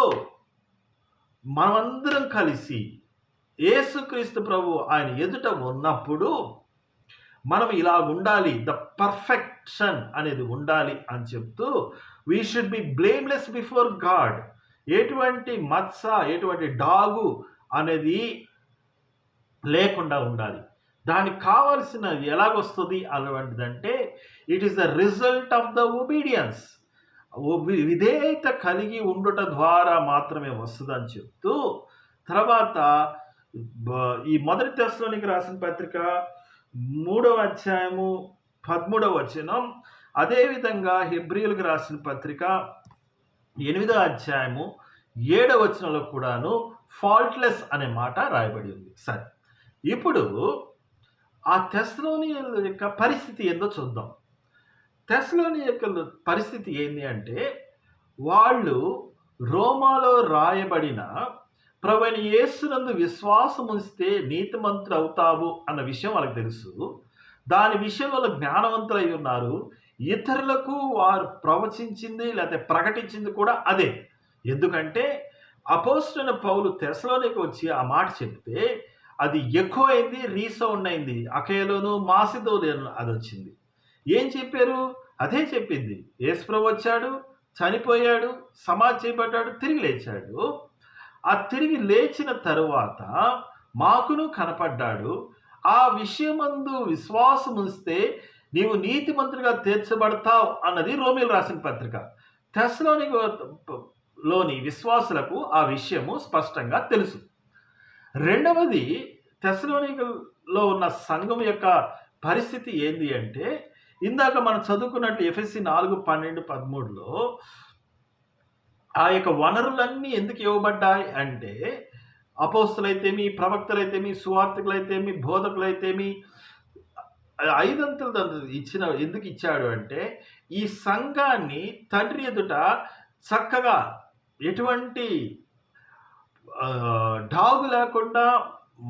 మనమందరం కలిసి యేసుక్రీస్తు ప్రభు ఆయన ఎదుట ఉన్నప్పుడు మనం ఇలా ఉండాలి, ద పర్ఫెక్షన్ అనేది ఉండాలి అని చెప్తూ we should be blameless before God. ఎటువంటి మత్స ఎటువంటి డాగు అనేది లేకుండా ఉండాలి. దానికి కావాల్సిన ఎలాగొస్తుంది అలాంటిదంటే it is the result of the obedience, విధేయత కలిగి ఉండుట ద్వారా మాత్రమే వస్తుందని చెప్తూ తర్వాత ఈ మొదటి తెస్సలోనికకు రాసిన పత్రిక 3వ అధ్యాయము 13వ వచనం, అదేవిధంగా హెబ్రీయులకు రాసిన పత్రిక 8వ అధ్యాయము 7వ వచనంలో కూడాను ఫాల్ట్లెస్ అనే మాట రాయబడి ఉంది. సరే, ఇప్పుడు ఆ తెస్సలోనియుల యొక్క పరిస్థితి ఏందో చూద్దాం. తెస్సలోనియుల యొక్క పరిస్థితి ఏంటి అంటే వాళ్ళు రోమాలో రాయబడిన ప్రభువైన యేసునందు విశ్వాసం ఉంచితే నీతిమంతుడు అవుతావు అన్న విషయం వాళ్ళకి తెలుసు. దాని విషయంలో జ్ఞానవంతులు అయి ఉన్నారు. ఇతరులకు వారు ప్రవచించింది లేకపోతే ప్రకటించింది కూడా అదే. ఎందుకంటే అపోస్తలుడైన పౌలు తెస్సలోనికకు వచ్చి ఆ మాట చెప్తే అది ఎక్కువ అయింది, రీసౌండ్ అయింది. అకయలోను మాసిదోనియను అది వచ్చింది. ఏం చెప్పారు? అదే చెప్పింది. యేసు ప్రభు వచ్చాడు, చనిపోయాడు, సమాధి చేయబడ్డాడు, తిరిగి లేచాడు. ఆ తిరిగి లేచిన తరువాత మాకును కనపడ్డాడు. ఆ విషయమందు విశ్వాసం ఉంచితే నీవు నీతిమంతుడిగా తీర్చబడతావు అన్నది రోమీయులకు రాసిన పత్రిక. తెస్సలోనికలోని విశ్వాసులకు ఆ విషయము స్పష్టంగా తెలుసు. రెండవది తెస్సలోనికలో ఉన్న సంఘం యొక్క పరిస్థితి ఏంది అంటే ఇందాక మనం చదువుకున్నట్లు ఎఫెసీ 4:12-13లో ఆ యొక్క వనరులన్నీ ఎందుకు ఇవ్వబడ్డాయి అంటే అపోస్తలైతేమి, ప్రవక్తలైతేమి, సువార్థికులైతేమి, బోధకులైతేమి 5 అంతలు ఎందుకు ఇచ్చాడు అంటే ఈ సంఘాన్ని తండ్రి ఎదుట చక్కగా ఎటువంటి డాగు లేకుండా,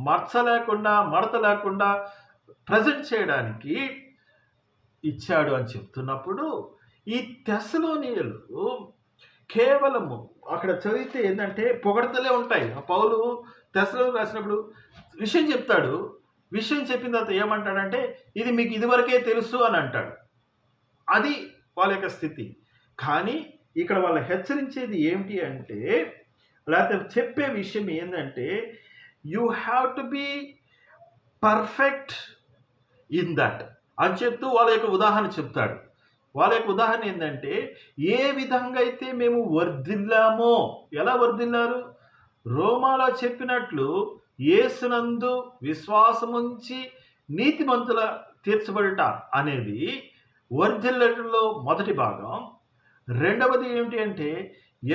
మచ్చ లేకుండా, మడత లేకుండా ప్రజెంట్ చేయడానికి ఇచ్చాడు అని చెప్తున్నప్పుడు, ఈ తెస్సలోనియలు కేవలము అక్కడ చదివితే ఏంటంటే పొగడతలే ఉంటాయి. ఆ పౌలు తెస్సలోనికి రాసినప్పుడు విషయం చెప్తాడు. విషయం చెప్పిన తర్వాత ఏమంటాడంటే, ఇది మీకు ఇదివరకే తెలుసు అని అంటాడు. అది వాళ్ళ యొక్క స్థితి. కానీ ఇక్కడ వాళ్ళు హెచ్చరించేది ఏమిటి అంటే, లేకపోతే చెప్పే విషయం ఏంటంటే, you have to be perfect in that అని చెప్తూ వాళ్ళ యొక్క ఉదాహరణ చెప్తాడు. వాళ్ళ యొక్క ఉదాహరణ ఏంటంటే, ఏ విధంగా అయితే మేము వర్ధిల్లామో, ఎలా వర్ధిల్లారు? రోమాలో చెప్పినట్లు యేసునందు విశ్వాసముంచి నీతిమంతుల తీర్చబడుట అనేది వర్ధిల్లటంలో మొదటి భాగం. రెండవది ఏమిటి అంటే,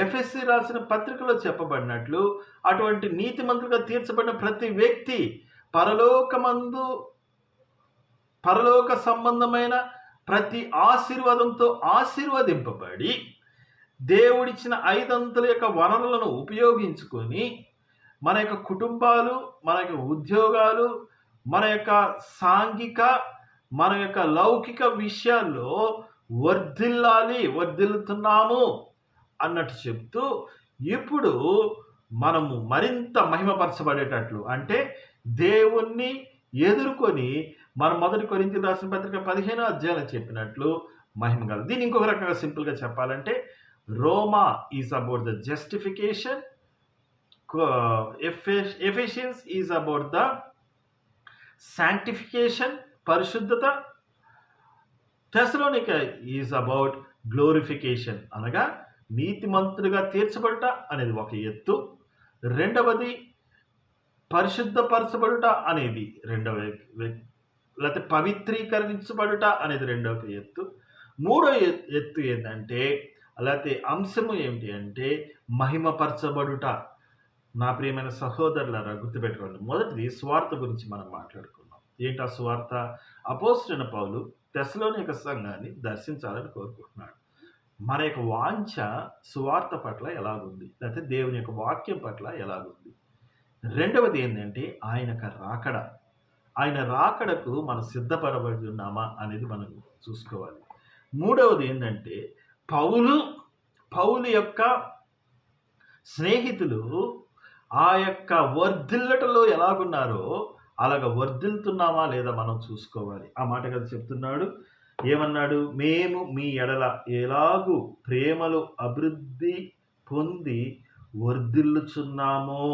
ఎఫెసీ రాసిన పత్రికలో చెప్పబడినట్లు అటువంటి నీతిమంతులుగా తీర్చబడిన ప్రతి వ్యక్తి పరలోక సంబంధమైన ప్రతి ఆశీర్వాదంతో ఆశీర్వదింపబడి దేవుడిచ్చిన 5 అంతల యొక్క వనరులను ఉపయోగించుకొని మన యొక్క కుటుంబాలు, మన యొక్క ఉద్యోగాలు, మన యొక్క సాంఘిక, మన యొక్క లౌకిక విషయాల్లో వర్ధిల్లుతున్నాము అన్నట్టు చెప్తూ, ఇప్పుడు మనము మరింత మహిమపరచబడేటట్లు, అంటే దేవుణ్ణి ఎదుర్కొని మన మొదటి కొరింథీయులకు రాసిన పత్రిక 15వ అధ్యాయంలో చెప్పినట్లు మహిమ కలదు. దీన్ని ఇంకొక రకంగా సింపుల్గా చెప్పాలంటే, Roma is about the justification, Ephesians is about the sanctification, పరిశుద్ధత, తెస్సలోనిక ఈజ్ అబౌట్ గ్లోరిఫికేషన్, అనగా నీతిమంతులుగా తీర్చబడుట అనేది ఒక ఎత్తు. రెండవది పరిశుద్ధపరచబడుట అనేది రెండవ లేకపోతే పవిత్రీకరించబడుట అనేది రెండవ ఎత్తు. మూడో ఎత్తు ఏంటంటే, లేకపోతే అంశము ఏమిటి అంటే మహిమపరచబడుట. నా ప్రియమైన సహోదరులారా, గుర్తుపెట్టుకోండి, మొదటిది సువార్త గురించి మనం మాట్లాడుకున్నాం. ఏంటి ఆ సువార్త? అపోస్తలుడైన పౌలు తెస్సలోనిక సంఘాన్ని దర్శించాలని కోరుకుంటున్నాడు. మన యొక్క వాంఛ సువార్త పట్ల ఎలాగుంది, లేకపోతే దేవుని యొక్క వాక్యం పట్ల ఎలాగుంది. రెండవది ఏంటంటే ఆయన రాకడకు మనం సిద్ధపడబడి ఉన్నామా అనేది మనం చూసుకోవాలి. మూడవది ఏంటంటే, పౌలు యొక్క స్నేహితులు ఆ యొక్క వర్ధిల్లటలో ఎలాగున్నారో అలాగ వర్ధిల్లుతున్నామా లేదా మనం చూసుకోవాలి. ఆ మాట కదా చెప్తున్నాడు. ఏమన్నాడు? మేము మీ ఎడల ఎలాగూ ప్రేమలో అభివృద్ధి పొంది వర్ధిల్లుచున్నామో.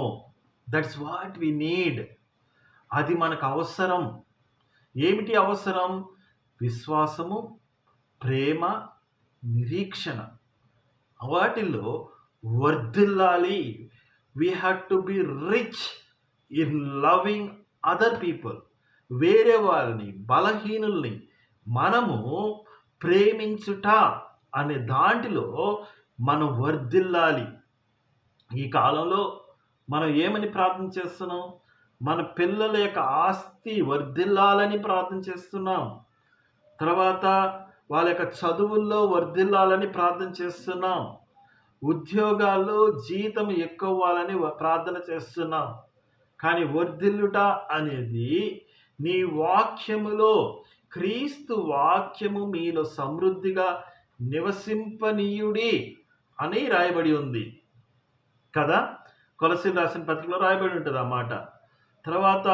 That's what we need. అది మనకు అవసరం. ఏమిటి అవసరం? విశ్వాసము, ప్రేమ, నిరీక్షణ, వాటిల్లో వర్ధిల్లాలి. We have to be rich in loving other people. వేరే వాళ్ళని, బలహీనుల్ని మనము ప్రేమించుట అనే దాంట్లో మనం వర్ధిల్లాలి. ఈ కాలంలో మనం ఏమని ప్రార్థన చేస్తున్నాం? మన పిల్లల యొక్క ఆస్తి వర్ధిల్లాలని ప్రార్థన చేస్తున్నాం. తర్వాత వాళ్ళ యొక్క చదువుల్లో వర్ధిల్లాలని ప్రార్థన చేస్తున్నాం. ఉద్యోగాల్లో జీతం ఎక్కువ అవ్వాలని ప్రార్థన చేస్తున్నాం. కానీ వర్ధిల్లుట అనేది నీ వాక్యములో, క్రీస్తు వాక్యము మీలో సమృద్ధిగా నివసింపనీయుడి అని రాయబడి ఉంది కదా. కొలస్సీయులకు రాసిన పత్రికలో రాయబడి ఉంటుంది ఆ మాట. తర్వాత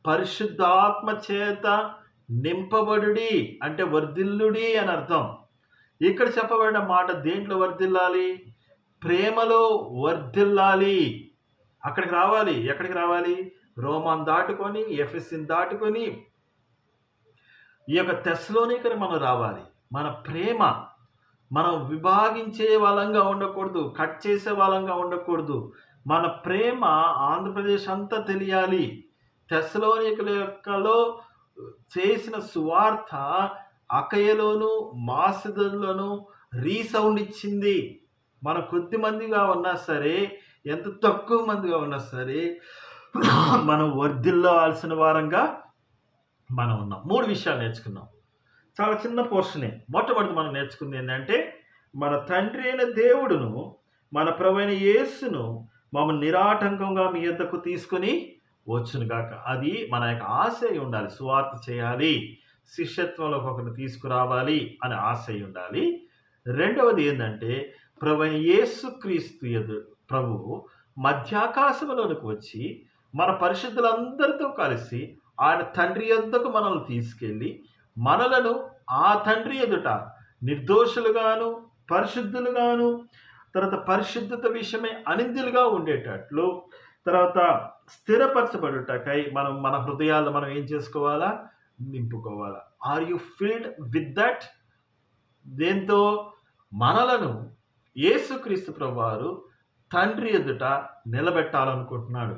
పరిశుద్ధాత్మ చేత నింపబడుడి అంటే వర్ధిల్లుడి అని అర్థం. ఇక్కడ చెప్పబడిన మాట దేంట్లో వర్ధిల్లాలి? ప్రేమలో వర్ధిల్లాలి. అక్కడికి రావాలి. ఎక్కడికి రావాలి? రోమాను దాటుకొని, ఎఫెసీని దాటుకొని ఈ యొక్క తెస్సలోనికని మనం రావాలి. మన ప్రేమ మనం విభాగించే వాళ్ళంగా ఉండకూడదు, కట్ చేసే వాళ్ళంగా ఉండకూడదు. మన ప్రేమ ఆంధ్రప్రదేశ్ అంతా తెలియాలి. తెస్సలోనికల యొక్కలో చేసిన సువార్త అకయలోను, మాసిదోనియాలోను రీసౌండ్ ఇచ్చింది. మనం కొద్ది మందిగా ఉన్నా సరే, ఎంత తక్కువ మందిగా ఉన్నా సరే, మనం వర్ధిల్లాల్సిన వారంగా మనం ఉన్నాం. 3 విషయాలు నేర్చుకున్నాం. చాలా చిన్న పోర్షనే. మొట్టమొదటి మనం నేర్చుకుంది ఏంటంటే, మన తండ్రి అయిన దేవుడును, మన ప్రభువైన యేసును మమ్మల్ని నిరాటంకంగా మీ యొద్దకు తీసుకొని వచ్చునుగాక. అది మన యొక్క ఆశ అయి ఉండాలి. సువార్త చేయాలి, శిష్యత్వంలోకి ఒకరిని తీసుకురావాలి అనే ఆశ అయి ఉండాలి. రెండవది ఏందంటే ప్రభువైన యేసుక్రీస్తు ప్రభువు మధ్యాకాశములోనికి వచ్చి మన పరిశుద్ధులందరితో కలిసి ఆయన తండ్రి యొద్దకు మనల్ని తీసుకెళ్ళి మనలను ఆ తండ్రి ఎదుట నిర్దోషులుగాను పరిశుద్ధులుగాను తర్వాత పరిశుద్ధత విషయమై అనిందులుగా ఉండేటట్లు తర్వాత స్థిరపరచబడుటకై మనం మన హృదయాల్లో మనం ఏం చేసుకోవాలా, నింపుకోవాలా. Are you filled with that? దేంతో? మనలను యేసుక్రీస్తు ప్రభువారు తండ్రి ఎదుట నిలబెట్టాలనుకుంటున్నాడు.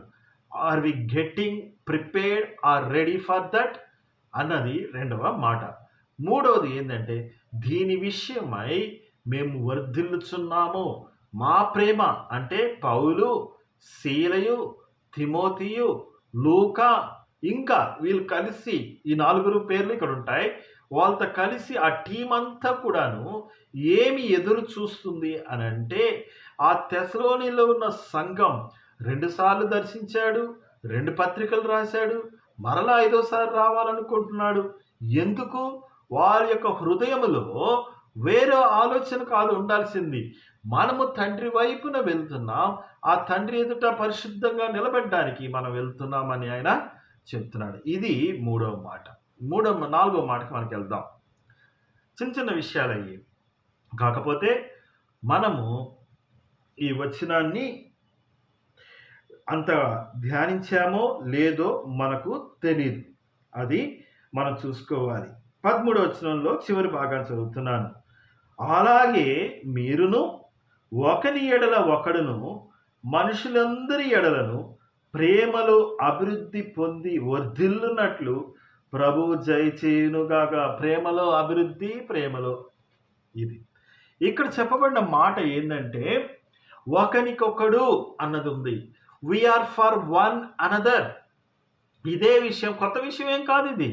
Are we getting prepared or ready for that అన్నది రెండవ మాట. మూడవది ఏంటంటే దీని విషయమై మేము వర్ధిల్లుచున్నాము. మా ప్రేమ అంటే పౌలు, శీలయు, తిమోతియు, లూకా ఇంకా వీళ్ళు కలిసి ఈ 4 పేర్లు ఇక్కడ ఉంటాయి. వాళ్ళతో కలిసి ఆ టీం అంతా కూడాను ఏమి ఎదురు చూస్తుంది అని అంటే ఆ తెస్సలోనిలో ఉన్న సంఘం 2 సార్లు దర్శించాడు, 2 పత్రికలు రాశాడు, మరలా 5వసారి రావాలనుకుంటున్నాడు. ఎందుకు? వారి యొక్క హృదయములో వేరే ఆలోచన కాదు ఉండాల్సింది. మనము తండ్రి వైపున వెళ్తున్నాం, ఆ తండ్రి ఎదుట పరిశుద్ధంగా నిలబెట్టడానికి మనం వెళ్తున్నామని ఆయన చెప్తున్నాడు. ఇది మూడవ మాట. నాలుగవ మాటకి మనకి వెళ్దాం. చిన్న చిన్న విషయాలు అయ్యి కాకపోతే మనము ఈ వచనాన్ని అంత ధ్యానించామో లేదో మనకు తెలియదు. అది మనం చూసుకోవాలి. 13వ వచనంలో చివరి భాగాన్ని చదువుతున్నాను. అలాగే మీరును ఒకని ఎడల ఒకడును మనుషులందరి ఎడలను ప్రేమలో అభివృద్ధి పొంది వర్ధిల్లునట్లు ప్రభువు దయచేయునుగాక. ప్రేమలో అభివృద్ధి, ప్రేమలో ఇది. ఇక్కడ చెప్పబడిన మాట ఏంటంటే ఒకనికొకడు అన్నది ఉంది. We are for one another. ఇదే విషయం, కొత్త విషయం ఏం కాదు ఇది.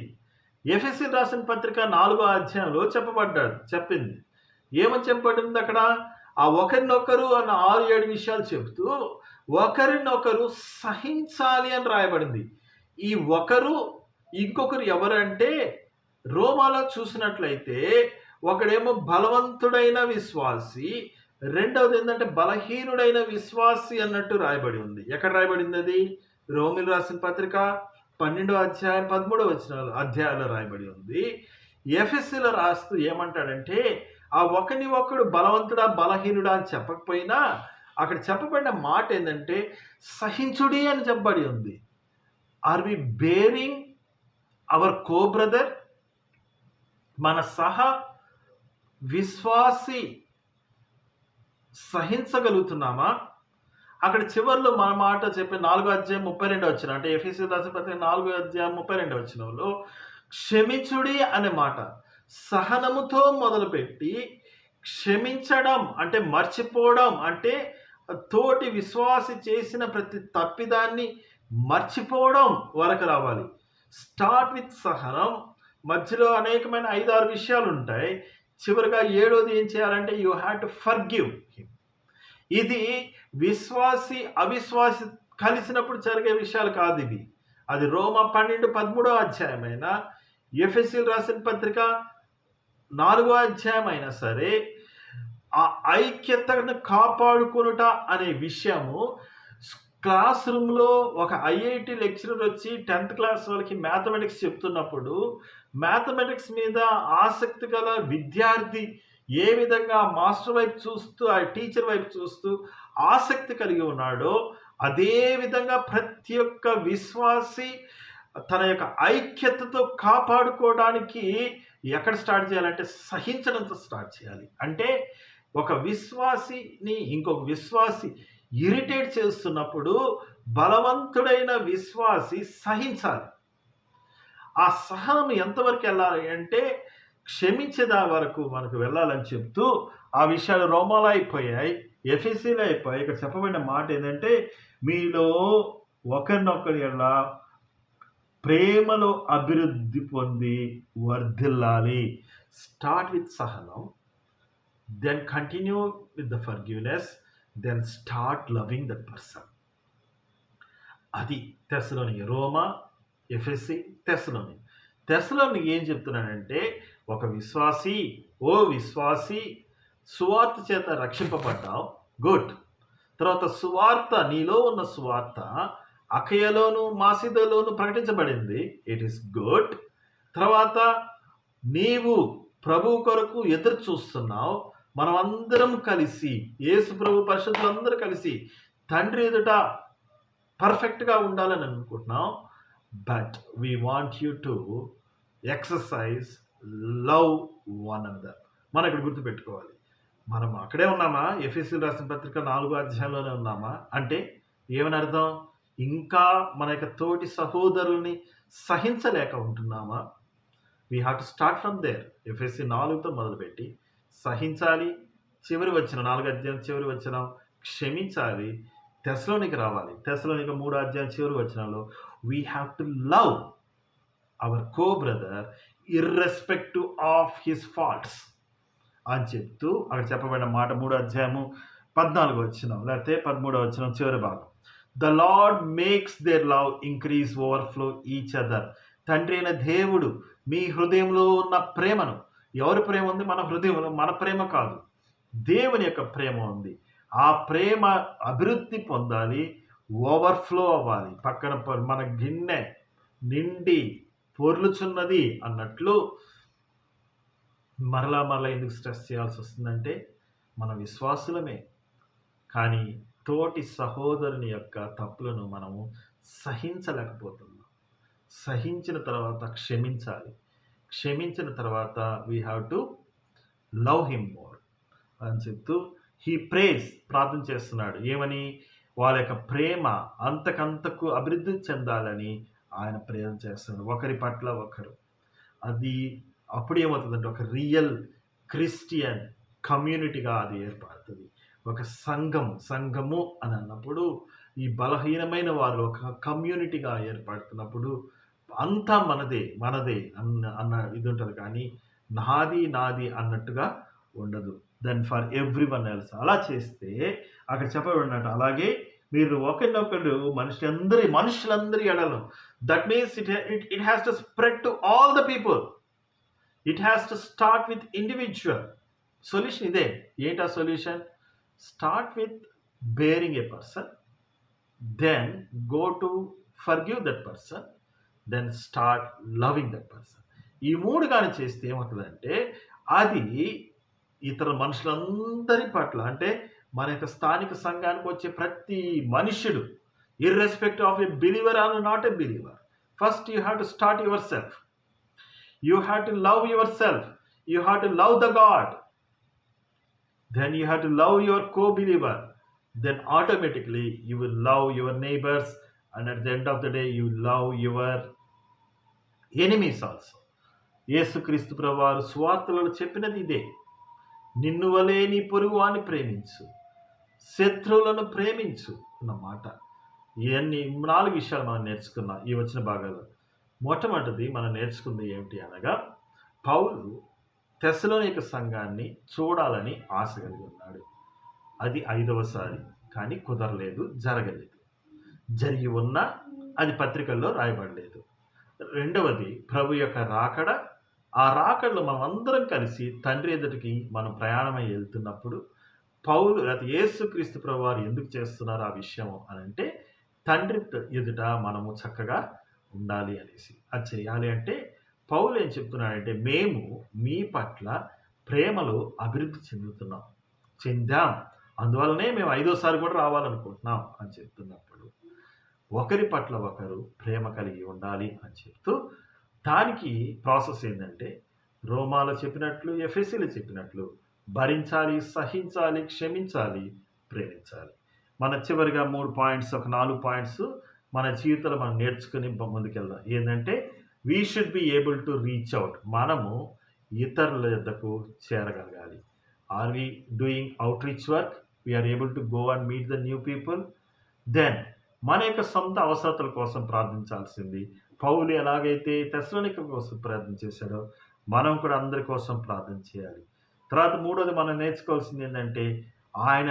ఎఫెసీ రాసిన పత్రిక 4వ అధ్యాయంలో చెప్పింది. ఏమని చెప్పబడింది అక్కడ? ఆ ఒకరినొకరు అన్న 6-7 విషయాలు చెబుతూ ఒకరినొకరు సహించాలి అని రాయబడింది. ఈ ఒకరు ఇంకొకరు ఎవరంటే రోమాలో చూసినట్లయితే ఒకడేమో బలవంతుడైన విశ్వాసి, రెండవది ఏంటంటే బలహీనుడైన విశ్వాసి అన్నట్టు రాయబడి ఉంది. ఎక్కడ రాయబడింది అది? రోమిలు రాసిన పత్రిక 12వ అధ్యాయం 13వ అధ్యాయంలో రాయబడి ఉంది. ఎఫెసీలో రాస్తూ ఏమంటాడంటే ఆ ఒకని ఒకడు బలవంతుడా బలహీనుడా అని చెప్పకపోయినా అక్కడ చెప్పబడిన మాట ఏంటంటే సహించుడి అని చెప్పబడి ఉంది. Are we bearing our co brother, మన సహ విశ్వాసి సహించగలుగుతున్నామా? అక్కడ చివరిలో మన మాట చెప్పే 4వ అధ్యాయం 32వ వచనం, అంటే ఎఫెసీ రాసిన పత్రిక 4వ అధ్యాయం 32వ వచనంలో క్షమించుడి అనే మాట సహనముతో మొదలుపెట్టి క్షమించడం అంటే మర్చిపోవడం, అంటే తోటి విశ్వాసి చేసిన ప్రతి తప్పిదాన్ని మర్చిపోవడం వరకు రావాలి. స్టార్ట్ విత్ సహనం. మధ్యలో అనేకమైన 5-6 విషయాలు ఉంటాయి. చివరిగా 7వది ఏం చేయాలంటే you have to forgive him. ఇది విశ్వాసి అవిశ్వాసి కలిసినప్పుడు జరిగే విషయాలు కాదు ఇవి. అది రోమా 12-13వ అధ్యాయమైనా ఎఫెసీలు రాసిన పత్రిక 4వ అధ్యాయం అయినా సరే ఆ ఐక్యతను కాపాడుకొనుట అనే విషయము క్లాస్ రూమ్లో ఒక ఐఐటి లెక్చరర్ వచ్చి 10th క్లాస్ వాళ్ళకి మ్యాథమెటిక్స్ చెప్తున్నప్పుడు మ్యాథమెటిక్స్ మీద ఆసక్తి గల విద్యార్థి ఏ విధంగా మాస్టర్ వైపు చూస్తూ ఆ టీచర్ వైపు చూస్తూ ఆసక్తి కలిగి ఉన్నాడో అదే విధంగా ప్రతి ఒక్క విశ్వాసి తన యొక్క ఐక్యతతో కాపాడుకోవడానికి ఎక్కడ స్టార్ట్ చేయాలంటే సహించడంతో స్టార్ట్ చేయాలి. అంటే ఒక విశ్వాసిని ఇంకొక విశ్వాసి ఇరిటేట్ చేస్తున్నప్పుడు బలవంతుడైన విశ్వాసి సహించాలి. ఆ సహనం ఎంతవరకు వెళ్ళాలి అంటే క్షమించేదా వరకు మనకు వెళ్ళాలని చెప్తూ ఆ విషయాలు రోమాలో అయిపోయాయి, ఎఫెసీలో అయిపోయాయి. ఇక్కడ చెప్పబడిన మాట ఏంటంటే మీలో ఒకరినొకరి ఎలా ప్రేమలో అభివృద్ధి పొంది వర్ధిల్లాలి. స్టార్ట్ విత్ సహనం, then continue with the forgiveness, then start loving that person. అది తెస్సలోనిక, రోమా, ఎఫెసీ, తెస్సలోనిక. తెస్సలోనిక ఏం చెప్తున్నానంటే, ఒక విశ్వాసి, ఓ విశ్వాసి, సువార్త చేత రక్షింపబడ్డావు, గుడ్. తర్వాత సువార్త, నీలో ఉన్న సువార్త అకయలోను మాసిదోలోను ప్రకటించబడింది, ఇట్ ఈస్ గుడ్. తర్వాత నీవు ప్రభు కొరకు ఎదురు చూస్తున్నావు. మనం అందరం కలిసి, యేసు ప్రభు పరిశుద్ధులందరూ కలిసి తండ్రి ఎదుట పర్ఫెక్ట్గా ఉండాలని అనుకుంటున్నాం. But we want you to exercise love one another. మనం ఇక్కడ గుర్తుపెట్టుకోవాలి, మనం అక్కడే ఉన్నామా? ఎఫెసీయులకు రాసిన పత్రిక 4వ అధ్యాయంలోనే ఉన్నామా? అంటే ఏమని అర్థం? ఇంకా మన యొక్క తోటి సహోదరుల్ని సహించలేక ఉంటున్నామా? We have to start from there. ఎఫెసీ 4తో మొదలుపెట్టి సహించాలి, చివరి వచ్చిన 4వ అధ్యాయం చివరి వచ్చిన క్షమించాలి, తెస్సలోనిక రావాలి. తెస్సలోనిక 3వ అధ్యాయం చివరి వచనంలో we have to love our co brother irrespective of his faults అని చెప్తూ అక్కడ చెప్పబడిన మాట 3వ అధ్యాయము 14వ వచనం లేకపోతే 13వ వచనం చివరి భాగం. The lord makes there love increase overflow each other. తండ్రి అయిన దేవుడు మీ హృదయంలో ఉన్న ప్రేమను, ఎవరి ప్రేమ ఉంది? మన హృదయంలో. మన ప్రేమ కాదు, దేవుని యొక్క ప్రేమ ఉంది. ఆ ప్రేమ అభివృద్ధి పొందాలి, ఓవర్ఫ్లో అవ్వాలి. పక్కన మన గిన్నె నిండి పొర్లుచున్నది అన్నట్లు మరలా ఎందుకు స్ట్రెస్ చేయాల్సి వస్తుందంటే, మన విశ్వాసులమే, కానీ తోటి సహోదరుని యొక్క తప్పులను మనము సహించలేకపోతున్నాం. సహించిన తర్వాత క్షమించాలి, క్షమించిన తర్వాత we have to love him more అని చెప్తూ హీ ప్రేస్, ప్రార్థన చేస్తున్నాడు. ఏమని? వాళ్ళ యొక్క ప్రేమ అంతకంతకు అభివృద్ధి చెందాలని ఆయన ప్రేరణ చేస్తున్నాడు, ఒకరి పట్ల ఒకరు. అది అప్పుడు ఏమవుతుందంటే ఒక రియల్ క్రిస్టియన్ కమ్యూనిటీగా అది ఏర్పడుతుంది. ఒక సంఘము అని అన్నప్పుడు ఈ బలహీనమైన వారు ఒక కమ్యూనిటీగా ఏర్పడుతున్నప్పుడు అంతా మనదే అన్న ఇది ఉంటుంది, కానీ నాది అన్నట్టుగా ఉండదు. Then for everyone else. అలా చేస్తే అక్కడ చెప్పబడినట్టు అలాగే మీరు ఒకరినొకరు మనుషులందరి ఎడలను, that means it has to spread to all the people. It has to start with individual. Solution ఇదే. ఏంటా solution? Start with bearing a person, then go to forgive that person, then start loving that person. ఈ 3 కానీ చేస్తే ఏమవుతుందంటే అది ఇతర మనుషులందరి పట్ల, అంటే మన యొక్క స్థానిక సంఘానికి వచ్చే ప్రతి మనుష్యుడు, irrespective of a believer are not a believer, first you have to start your self. You have to love yourself. You have to love the God. Then you have to love your co-believer. Then automatically you will love your neighbors, and at the end of the day you love your enemies also. యేసుక్రీస్తు ప్రభువారు సువార్తలలో చెప్పినది ఇదే. నిన్ను వలే నీ పొరుగువాని ప్రేమించు, శత్రువులను ప్రేమించు అన్నమాట. ఇవన్నీ 4 విషయాలు మనం నేర్చుకున్నాం ఈ వచ్చిన భాగాల్లో. మొట్టమొదటిది మనం నేర్చుకుంది ఏమిటి అనగా, పౌలు తెస్సలోనిక సంఘాన్ని చూడాలని ఆశ కలిగి ఉన్నాడు. అది 5వసారి, కానీ కుదరలేదు, జరగలేదు. జరిగి ఉన్నా అది పత్రికల్లో రాయబడలేదు. రెండవది ప్రభు యొక్క రాకడ. ఆ రాకడలో మనం అందరం కలిసి తండ్రి ఎదుటికి మనం ప్రయాణమై వెళ్తున్నప్పుడు పౌలు లేదా యేసుక్రీస్తు ప్రభు వారు ఎందుకు చేస్తున్నారు ఆ విషయం అని అంటే, తండ్రి ఎదుట మనము చక్కగా ఉండాలి అనేసి. అది చేయాలి అంటే పౌలు ఏం చెప్తున్నాడంటే, మేము మీ పట్ల ప్రేమలో అభివృద్ధి చెందాం, అందువల్లనే మేము 5వసారి కూడా రావాలనుకుంటున్నాం అని చెప్తున్నప్పుడు ఒకరి పట్ల ఒకరు ప్రేమ కలిగి ఉండాలి అని చెప్తూ, దానికి ప్రాసెస్ ఏంటంటే రోమాలో చెప్పినట్లు, ఎఫెసీలో చెప్పినట్లు భరించాలి, సహించాలి, క్షమించాలి, ప్రేమించాలి. మన చివరిగా 3 పాయింట్స్, ఒక 4 పాయింట్స్ మన జీవితంలో మనం నేర్చుకుని ముందుకెళ్దాం. ఏంటంటే we should be able to reach out. మనము ఇతరుల యొద్దకు చేరగలగాలి. Are we doing outreach work? We are able to go and meet the new people. దెన్ మన యొక్క సొంత అవసరతల కోసం ప్రార్థించాల్సింది. పౌలు ఎలాగైతే తెస్సలోనిక కోసం ప్రార్థన చేశాడో మనం కూడా అందరి కోసం ప్రార్థన చేయాలి. తర్వాత 3వది మనం నేర్చుకోవాల్సింది ఏంటంటే, ఆయన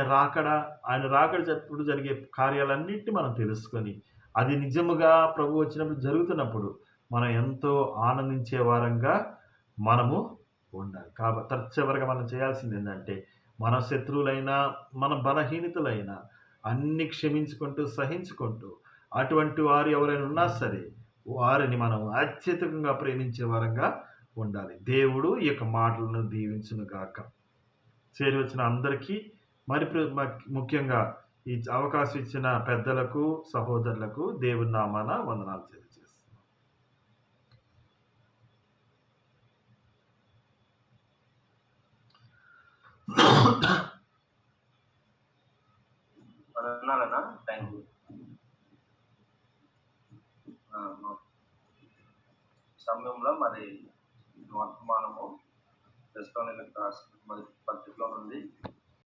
రాకడ చెప్పుడు జరిగే కార్యాలన్నింటినీ మనం తెలుసుకొని అది నిజముగా ప్రభు వచ్చినప్పుడు జరుగుతున్నప్పుడు మనం ఎంతో ఆనందించే వారంగా మనము ఉండాలి. చివరగా మనం చేయాల్సింది ఏంటంటే, మన శత్రువులైనా, మన బలహీనతలైనా అన్ని క్షమించుకుంటూ, సహించుకుంటూ అటువంటి వారు ఎవరైనా ఉన్నా సరే, వారిని మనం అత్యధికంగా ప్రేమించే వారంగా ఉండాలి. దేవుడు ఈ యొక్క మాటలను దీవించునుగాక. చేరి వచ్చిన అందరికీ మరి ముఖ్యంగా ఈ అవకాశం ఇచ్చిన పెద్దలకు, సహోదరులకు దేవుని నామాన వందనాలు తెలియజేస్తున్నాను. సమయంలో మరి వర్తమానము తెస్సలోనికీయులకు రాసిన మొదటి పత్రికలో నుండి